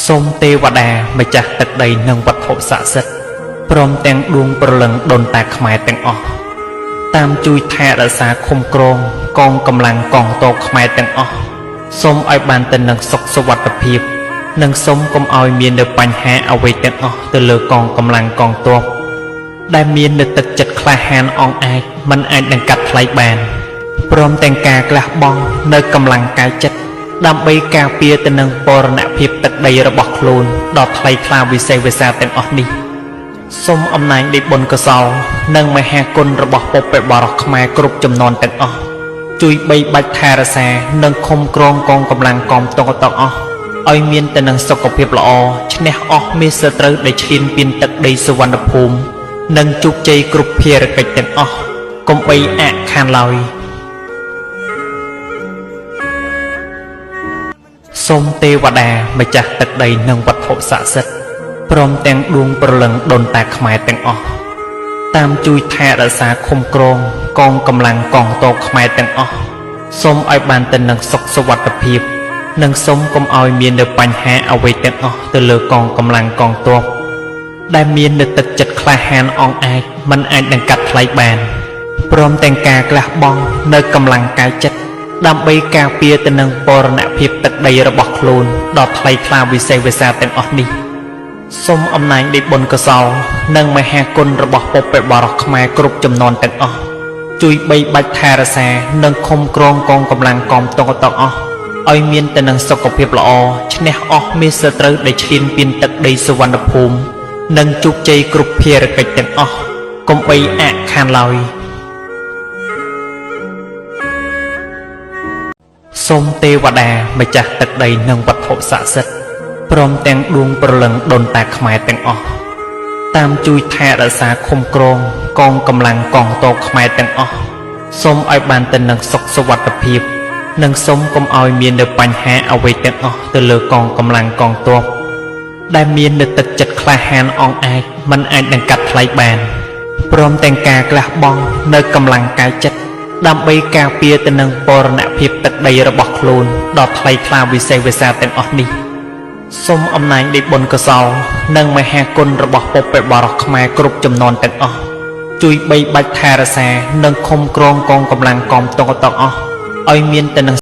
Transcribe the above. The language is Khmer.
សូមទេវតាម្ចាស់ទឹកដីនិងវត្ថុស័ក្តិសិទ្ធិព្រមទាំងដួងព្រលឹងដូនតាខ្មែរទាំងអស់តាមជួយថែរក្សាឃុំក្រងកងកម្លាំងកងទ័ពខ្មែរទាំងអស់សូមឲ្យបានទៅនឹងសុខសុវត្ថិភាពនិងសូមកុំឲ្យមាននៅបញ្ហាអ្វីទាំងអស់ទៅលើកងកម្លាំងកងទ័ពដែលមាននៅទឹកចិត្តក្លាហានអង់អាចមិនអាចនឹងកាត់ថ្លៃបានព្រមទាំងការក្លះបង់នៅកម្លាំងកាយចិត្តដើម្បីការពារទៅនឹងបរណភាពទឹកដីរបស់ខ្លួនដ៏ថ្លៃថ្លាវិសេសវិសាលទាំងអស់នេះសូមអំណាចនៃបុណ្យកុសលនិងមហាគុណរបស់ពុព្វបុរសខ្មែរគ្រប់ចំនួនទាំងអស់ជួយបីបាច់ថែរក្សានិងឃុំក្រងកងកម្លាំងកងទ័ពទាំងអស់ឲ្យមានទៅនឹងសុខភាពល្អឈ្នះអស់មេសត្រូវដែលឈ្លានពានទឹកដីសុវណ្ណភូមិនិងជោគជ័យគ្រប់ភារកិច្ចទាំងអស់កុំបីអាក់ខានឡើយសូមទេវតាម្ចាស់ទឹកដីនិងវត្ថុស័ក្តិសិទ្ធិព្រមទាំងដួងព្រលឹងដូនតាខ្មែរទាំងអស់តាមជួយថែរក្សាឃុំក្រងកងកម្លាំងកងទ័ពខ្មែរទាំងអស់សូមឲ្យបានទៅនឹងសុខសុវត្ថិភាពនិងសូមកុំឲ្យមាននៅបញ្ហាអ្វីទាំងអស់ទៅលើកងកម្លាំងកងទ័ពដែលមាននៅទឹកចិត្តក្លាហានអង់អាចមិនអាចនឹងកាត់ថ្លៃបានព្រមទាំងការក្លះបង់នៅកម្លាំងកាយចិត្តដើម្បីការពារទៅនឹងបរណភាពទឹកដីរបស់ខ្លួនដ៏ថ្លៃថ្លាវិសេសវិសាលទាំងអស់នេះសូមអំណាចនៃបុណ្យកុសលនិងមហាគុណរបស់ពុព្វបុរសខ្មែរគ្រប់ចំនួនទាំងអស់ជួយបីបាច់ថែរក្សានិងឃុំក្រងកងកម្លាំងកងទ័ពទាំងអស់ឲ្យមានទៅនឹងសុខភាពល្អឈ្នះអស់មេសត្រូវដែលឈ្លានពានទឹកដីសុវណ្ណភូមិនិងជោគជ័យគ្រប់ភារកិច្ចទាំងអស់កុំបីអាក់ខានឡើយសូមទេវតាម្ចាស់ទឹកដីនិងវត្ថុស័ក្តិសិទ្ធិព្រមទាំងដួងព្រលឹងដូនតាខ្មែរទាំងអស់តាមជួយថែរក្សាឃុំក្រងកងកម្លាំងកងទ័ពខ្មែរទាំងអស់សូមឲ្យបានទៅនឹងសុខសុវត្ថិភាពនិងសូមកុំឲ្យមាននៅបញ្ហាអ្វីទាំងអស់ទៅលើកងកម្លាំងកងទ័ពដែលមាននៅទឹកចិត្តក្លាហានអង់អាចមិនអាចនឹងកាត់ថ្លៃបានព្រមទាំងការក្លះបង់នៅកម្លាំងកាយចិត្តដើម្បីការពារទៅនឹងបរណភាពទឹកដីរបស់ខ្លួនដ៏ថ្លៃថ្លាវិសេសវិសាលទាំងអស់នេះសូមអំណាចនៃបុណ្យកុសលនិងមហាគុណរបស់ពុព្វបុរសខ្មែរគ្រប់ចំនួនទាំងអស់ជួយបីបាច់ថែរក្សានិងឃុំក្រងកងកម្លាំងកងទ័ពទាំងអស់ឲ្យមានទៅនឹង